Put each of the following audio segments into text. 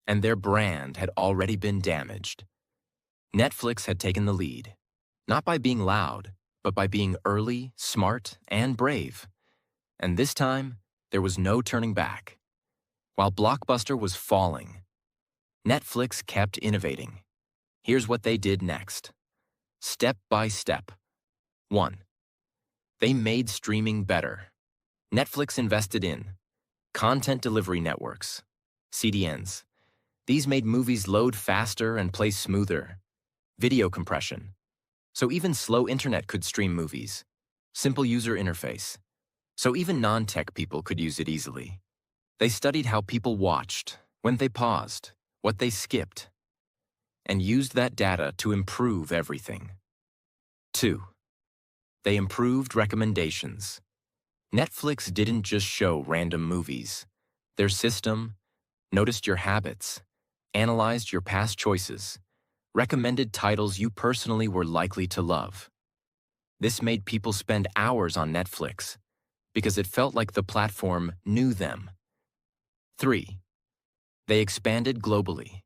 and their brand had already been damaged. Netflix had taken the lead, not by being loud, but by being early, smart, and brave. And this time, there was no turning back. While Blockbuster was falling, Netflix kept innovating. Here's what they did next. Step by step. 1. They made streaming better. Netflix invested in content delivery networks, CDNs. These made movies load faster and play smoother. Video compression. So even slow internet could stream movies. Simple user interface. So even non-tech people could use it easily. They studied how people watched, when they paused, what they skipped, and used that data to improve everything. 2. They improved recommendations. Netflix didn't just show random movies. Their system noticed your habits, analyzed your past choices, recommended titles you personally were likely to love. This made people spend hours on Netflix because it felt like the platform knew them. 3. They expanded globally.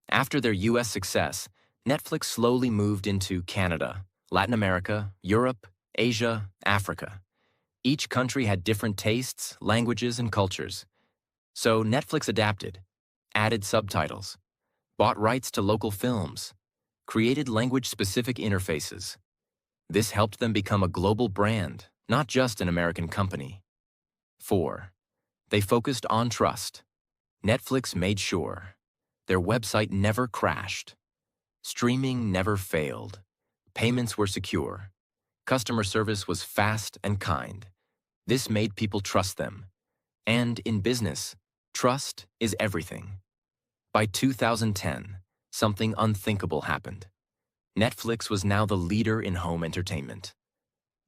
After their US success, Netflix slowly moved into Canada, Latin America, Europe, Asia, Africa. Each country had different tastes, languages, and cultures. So Netflix adapted, added subtitles, bought rights to local films, created language-specific interfaces. This helped them become a global brand, not just an American company. 4. They focused on trust. Netflix made sure their website never crashed. Streaming never failed. Payments were secure. Customer service was fast and kind. This made people trust them. And in business, trust is everything. By 2010, something unthinkable happened. Netflix was now the leader in home entertainment.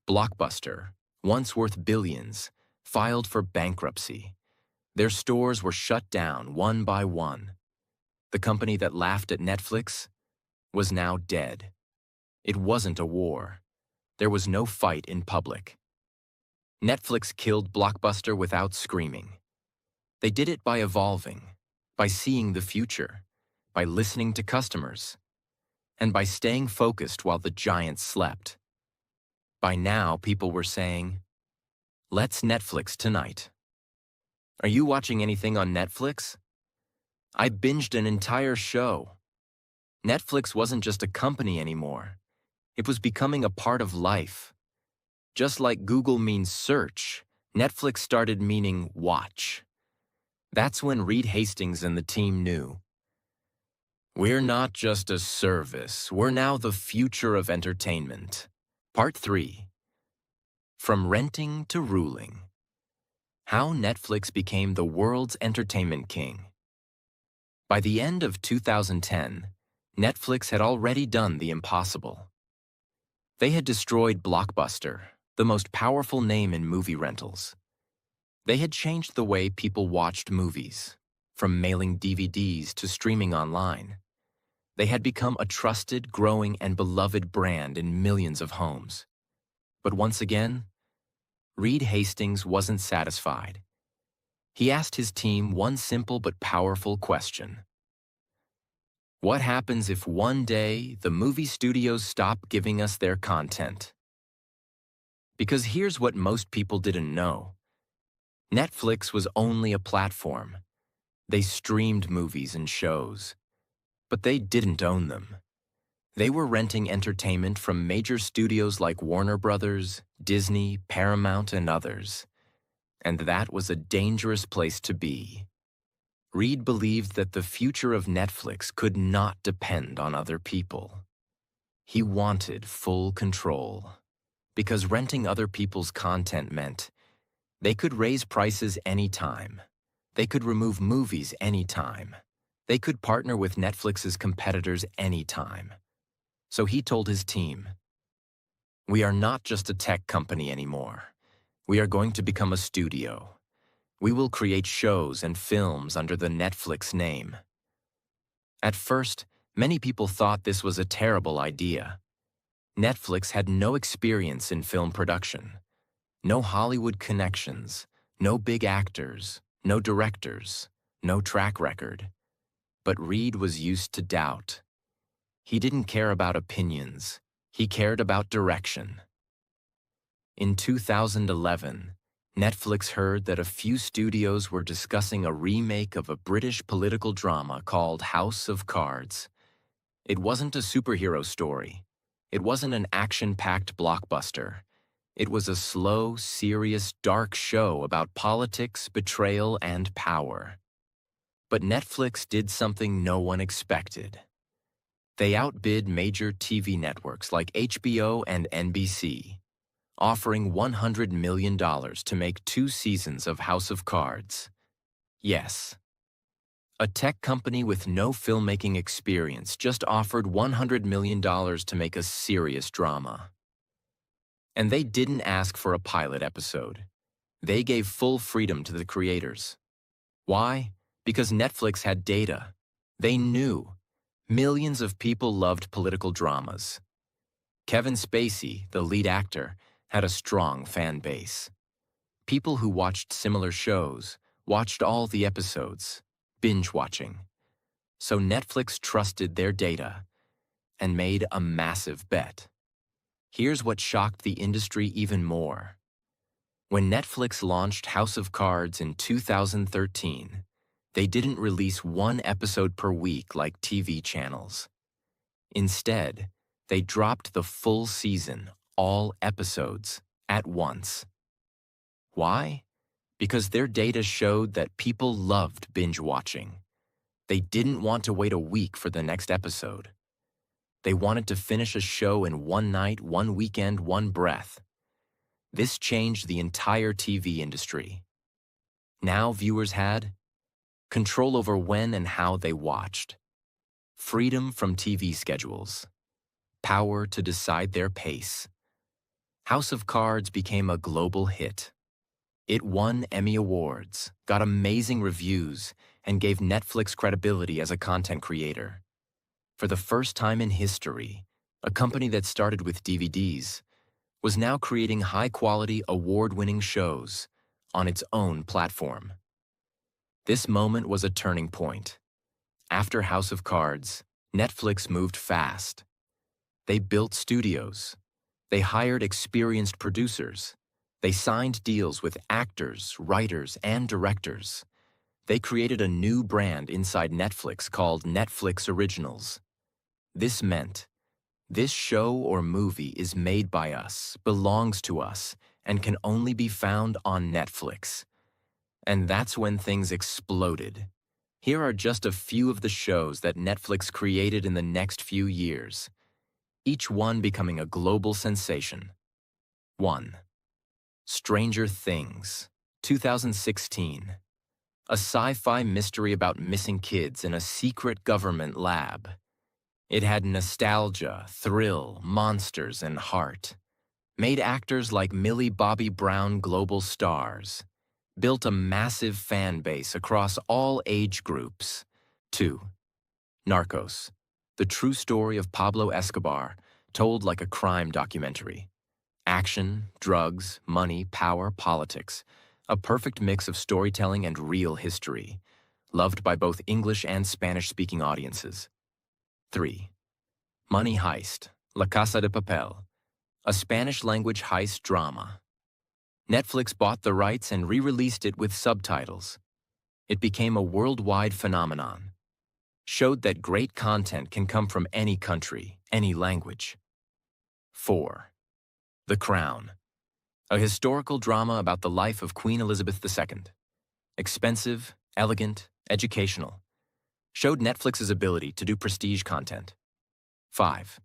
Blockbuster, once worth billions, filed for bankruptcy. Their stores were shut down one by one. The company that laughed at Netflix was now dead. It wasn't a war. There was no fight in public. Netflix killed Blockbuster without screaming. They did it by evolving, by seeing the future, by listening to customers, and by staying focused while the giants slept. By now, people were saying, "Let's Netflix tonight." Are you watching anything on Netflix? I binged an entire show. Netflix wasn't just a company anymore. It was becoming a part of life. Just like Google means search, Netflix started meaning watch. That's when Reed Hastings and the team knew. We're not just a service, we're now the future of entertainment. Part 3. From renting to ruling. How Netflix became the world's entertainment king. By the end of 2010, Netflix had already done the impossible. They had destroyed Blockbuster, the most powerful name in movie rentals. They had changed the way people watched movies, from mailing DVDs to streaming online. They had become a trusted, growing, and beloved brand in millions of homes. But once again, Reed Hastings wasn't satisfied. He asked his team one simple but powerful question. What happens if one day the movie studios stop giving us their content? Because here's what most people didn't know. Netflix was only a platform. They streamed movies and shows, but they didn't own them. They were renting entertainment from major studios like Warner Brothers, Disney, Paramount, and others. And that was a dangerous place to be. Reed believed that the future of Netflix could not depend on other people. He wanted full control, because renting other people's content meant they could raise prices anytime. They could remove movies anytime. They could partner with Netflix's competitors anytime. So he told his team, "We are not just a tech company anymore. We are going to become a studio. We will create shows and films under the Netflix name." At first, many people thought this was a terrible idea. Netflix had no experience in film production, no Hollywood connections, no big actors, no directors, no track record. But Reed was used to doubt. He didn't care about opinions. He cared about direction. In 2011, Netflix heard that a few studios were discussing a remake of a British political drama called House of Cards. It wasn't a superhero story. It wasn't an action-packed blockbuster. It was a slow, serious, dark show about politics, betrayal, and power. But Netflix did something no one expected. They outbid major TV networks like HBO and NBC, offering $100 million to make 2 seasons of House of Cards. Yes, a tech company with no filmmaking experience just offered $100 million to make a serious drama. And they didn't ask for a pilot episode. They gave full freedom to the creators. Why? Because Netflix had data. They knew. Millions of people loved political dramas. Kevin Spacey, the lead actor, had a strong fan base. People who watched similar shows watched all the episodes, binge-watching. So Netflix trusted their data and made a massive bet. Here's what shocked the industry even more. When Netflix launched House of Cards in 2013, they didn't release 1 episode per week like TV channels. Instead, they dropped the full season, all episodes, at once. Why? Because their data showed that people loved binge-watching. They didn't want to wait a week for the next episode. They wanted to finish a show in 1 night, 1 weekend, 1 breath. This changed the entire TV industry. Now viewers had control over when and how they watched, freedom from TV schedules, power to decide their pace. House of Cards became a global hit. It won Emmy Awards, got amazing reviews, and gave Netflix credibility as a content creator. For the first time in history, a company that started with DVDs was now creating high-quality, award-winning shows on its own platform. This moment was a turning point. After House of Cards, Netflix moved fast. They built studios. They hired experienced producers. They signed deals with actors, writers, and directors. They created a new brand inside Netflix called Netflix Originals. This meant, this show or movie is made by us, belongs to us, and can only be found on Netflix. And that's when things exploded. Here are just a few of the shows that Netflix created in the next few years, each one becoming a global sensation. 1. Stranger Things, 2016. A sci-fi mystery about missing kids in a secret government lab. It had nostalgia, thrill, monsters, and heart. Made actors like Millie Bobby Brown global stars. Built a massive fan base across all age groups. 2. Narcos, the true story of Pablo Escobar, told like a crime documentary. Action, drugs, money, power, politics. A perfect mix of storytelling and real history. Loved by both English and Spanish-speaking audiences. 3. Money Heist, La Casa de Papel, a Spanish-language heist drama. Netflix bought the rights and re-released it with subtitles. It became a worldwide phenomenon. Showed that great content can come from any country, any language. 4. The Crown, a historical drama about the life of Queen Elizabeth II. Expensive, elegant, educational. Showed Netflix's ability to do prestige content. 5.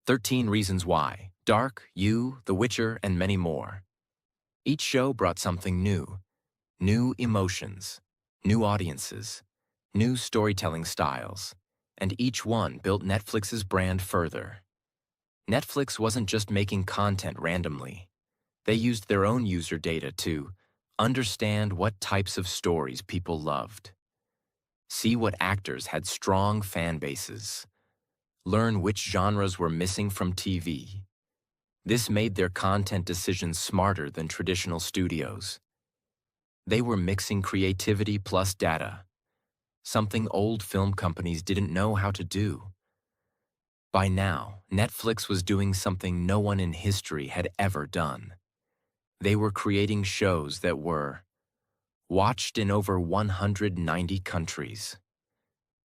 13 Reasons Why, Dark, You, The Witcher, and many more. Each show brought something new. New emotions, new audiences, new storytelling styles, and each one built Netflix's brand further. Netflix wasn't just making content randomly. They used their own user data to understand what types of stories people loved, see what actors had strong fan bases, learn which genres were missing from TV. This made their content decisions smarter than traditional studios. They were mixing creativity plus data. something old film companies didn't know how to do. By now, Netflix was doing something no one in history had ever done. They were creating shows that were watched in over 190 countries,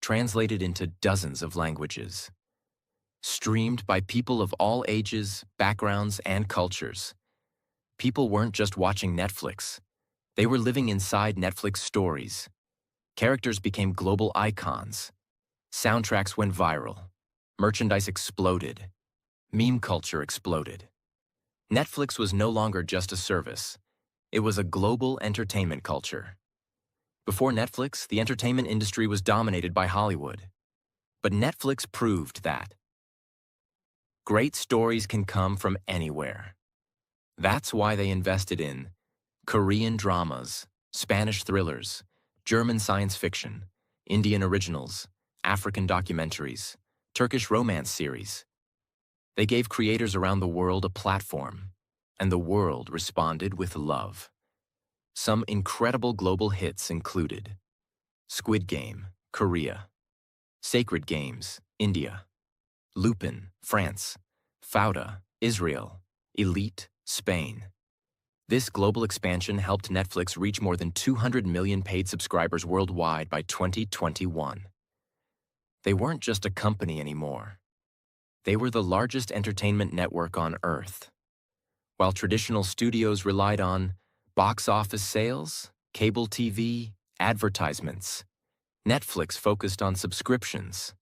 translated into dozens of languages, streamed by people of all ages, backgrounds, and cultures. People weren't just watching Netflix. They were living inside Netflix stories. Characters became global icons. Soundtracks went viral. Merchandise exploded. Meme culture exploded. Netflix was no longer just a service. It was a global entertainment culture. Before Netflix, the entertainment industry was dominated by Hollywood. But Netflix proved that great stories can come from anywhere. That's why they invested in Korean dramas, Spanish thrillers, German science fiction, Indian originals, African documentaries, Turkish romance series. They gave creators around the world a platform, and the world responded with love. Some incredible global hits included Squid Game, Korea; Sacred Games, India; Lupin, France; Fauda, Israel; Elite, Spain. This global expansion helped Netflix reach more than 200 million paid subscribers worldwide by 2021. They weren't just a company anymore. They were the largest entertainment network on Earth. While traditional studios relied on box office sales, cable TV, advertisements, Netflix focused on subscriptions.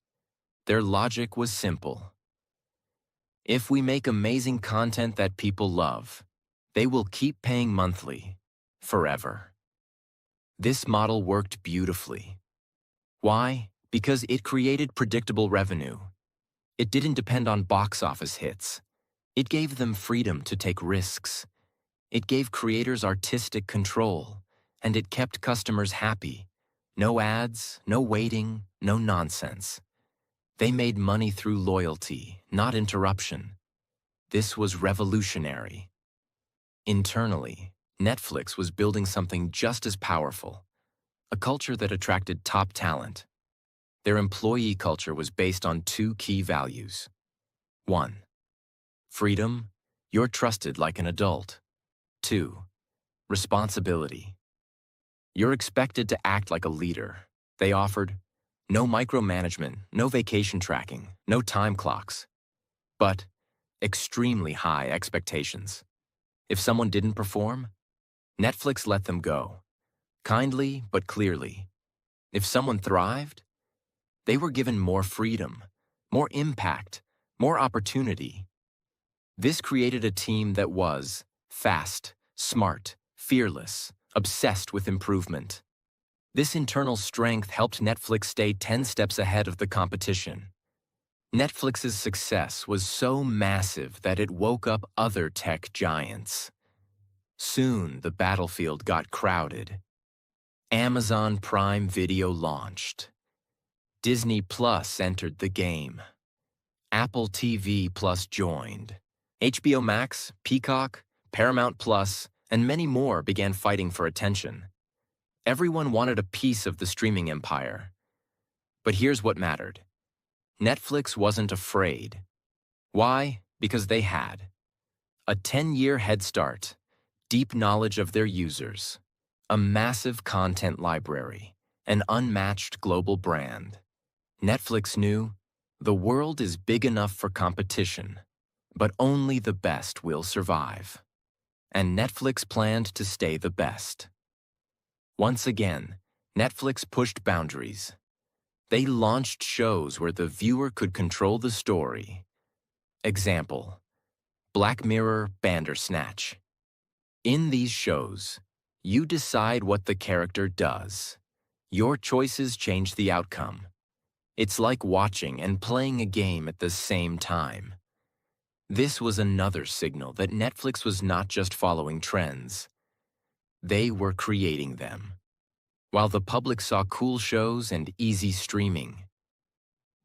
Their logic was simple. If we make amazing content that people love, they will keep paying monthly, forever. This model worked beautifully. Why? Because it created predictable revenue. It didn't depend on box office hits. It gave them freedom to take risks. It gave creators artistic control, and it kept customers happy. No ads, no waiting, no nonsense. They made money through loyalty, not interruption. This was revolutionary. Internally, Netflix was building something just as powerful, a culture that attracted top talent. Their employee culture was based on two key values. 1. Freedom, you're trusted like an adult. 2. Responsibility. You're expected to act like a leader. They offered no micromanagement, no vacation tracking, no time clocks, but extremely high expectations. If someone didn't perform, Netflix let them go, kindly but clearly. If someone thrived, they were given more freedom, more impact, more opportunity. This created a team that was fast, smart, fearless, obsessed with improvement. This internal strength helped Netflix stay 10 steps ahead of the competition. Netflix's success was so massive that it woke up other tech giants. Soon, the battlefield got crowded. Amazon Prime Video launched. Disney Plus entered the game. Apple TV Plus joined. HBO Max, Peacock, Paramount Plus, and many more began fighting for attention. Everyone wanted a piece of the streaming empire. But here's what mattered. Netflix wasn't afraid. Why? Because they had a 10-year head start, deep knowledge of their users, a massive content library, an unmatched global brand. Netflix knew the world is big enough for competition, but only the best will survive. And Netflix planned to stay the best. Once again, Netflix pushed boundaries. They launched shows where the viewer could control the story. Example: Black Mirror Bandersnatch. In these shows, you decide what the character does. Your choices change the outcome. It's like watching and playing a game at the same time. This was another signal that Netflix was not just following trends. They were creating them. While the public saw cool shows and easy streaming,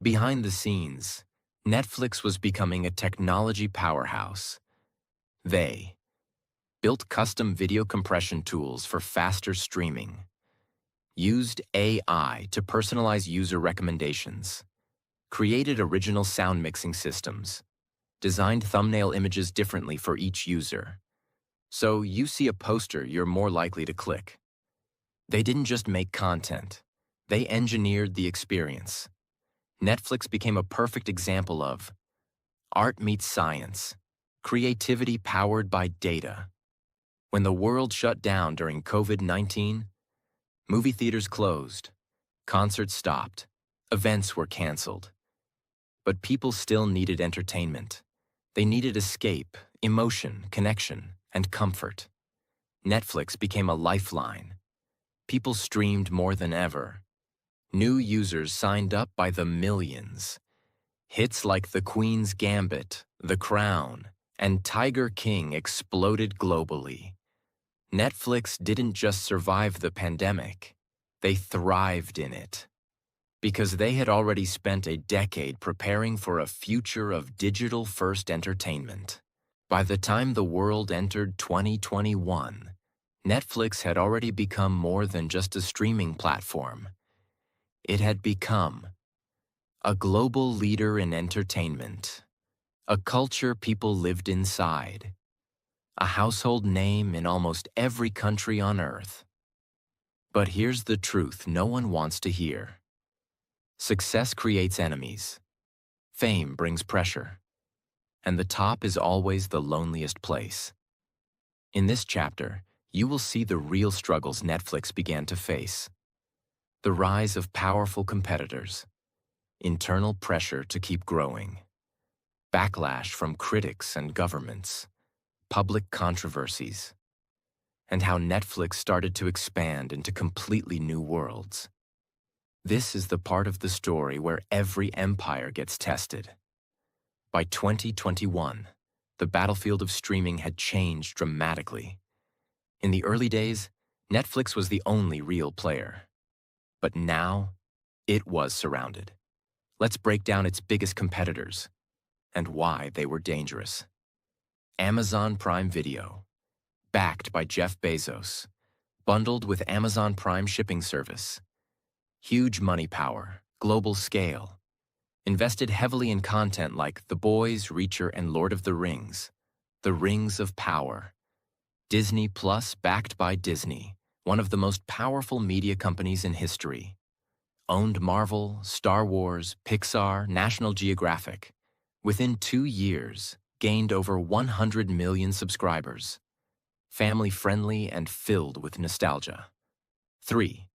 behind the scenes, Netflix was becoming a technology powerhouse. They built custom video compression tools for faster streaming, used AI to personalize user recommendations, created original sound mixing systems, designed thumbnail images differently for each user. So you see a poster, you're more likely to click. They didn't just make content, they engineered the experience. Netflix became a perfect example of art meets science, creativity powered by data. When the world shut down during COVID-19, movie theaters closed, concerts stopped, events were canceled. But people still needed entertainment. They needed escape, emotion, connection, and comfort. Netflix became a lifeline. People streamed more than ever. New users signed up by the millions. Hits like The Queen's Gambit, The Crown, and Tiger King exploded globally. Netflix didn't just survive the pandemic, they thrived in it. Because they had already spent a decade preparing for a future of digital-first entertainment. By the time the world entered 2021, Netflix had already become more than just a streaming platform. It had become a global leader in entertainment, a culture people lived inside, a household name in almost every country on Earth. But here's the truth no one wants to hear. Success creates enemies. Fame brings pressure. And the top is always the loneliest place. In this chapter, you will see the real struggles Netflix began to face. The rise of powerful competitors, internal pressure to keep growing, backlash from critics and governments, public controversies, and how Netflix started to expand into completely new worlds. This is the part of the story where every empire gets tested. By 2021, the battlefield of streaming had changed dramatically. In the early days, Netflix was the only real player. But now, it was surrounded. Let's break down its biggest competitors and why they were dangerous. Amazon Prime Video, backed by Jeff Bezos, bundled with Amazon Prime shipping service. Huge money power, global scale. Invested heavily in content like The Boys, Reacher, and Lord of the Rings. The Rings of Power. Disney Plus, backed by Disney, one of the most powerful media companies in history. Owned Marvel, Star Wars, Pixar, National Geographic. Within 2 years, gained over 100 million subscribers. Family-friendly and filled with nostalgia. 3.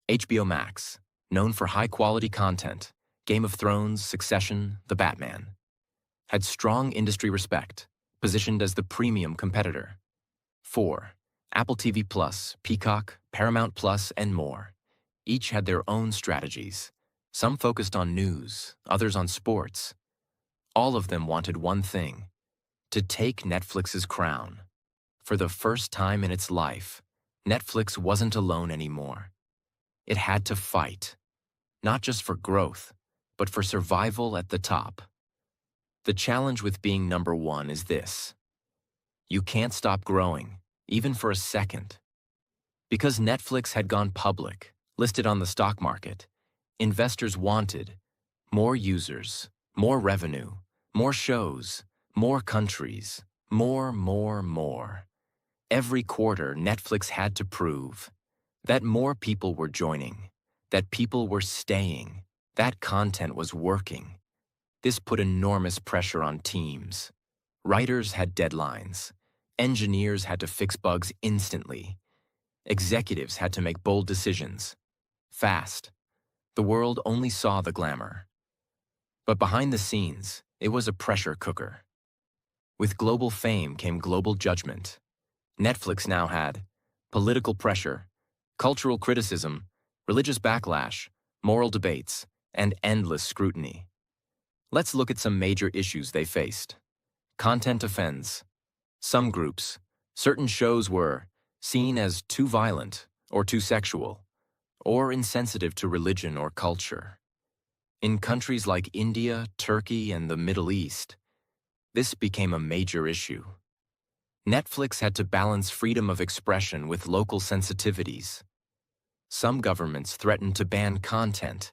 HBO Max, known for high-quality content. Game of Thrones, Succession, The Batman. Had strong industry respect, positioned as the premium competitor. 4. Apple TV Plus, Peacock, Paramount Plus, and more. Each had their own strategies. Some focused on news, others on sports. All of them wanted one thing: to take Netflix's crown. For the first time in its life, Netflix wasn't alone anymore. It had to fight, not just for growth, but for survival at the top. The challenge with being number one is this: you can't stop growing, even for a second. Because Netflix had gone public, listed on the stock market, investors wanted more users, more revenue, more shows, more countries, more. Every quarter, Netflix had to prove that more people were joining, that people were staying, that content was working. This put enormous pressure on teams. Writers had deadlines. Engineers had to fix bugs instantly. Executives had to make bold decisions. Fast. The world only saw the glamour. But behind the scenes, it was a pressure cooker. With global fame came global judgment. Netflix now had political pressure, cultural criticism, religious backlash, moral debates, and endless scrutiny. Let's look at some major issues they faced. Content offense. Some groups, certain shows were seen as too violent or too sexual, or insensitive to religion or culture. In countries like India, Turkey, and the Middle East, this became a major issue. Netflix had to balance freedom of expression with local sensitivities. Some governments threatened to ban content,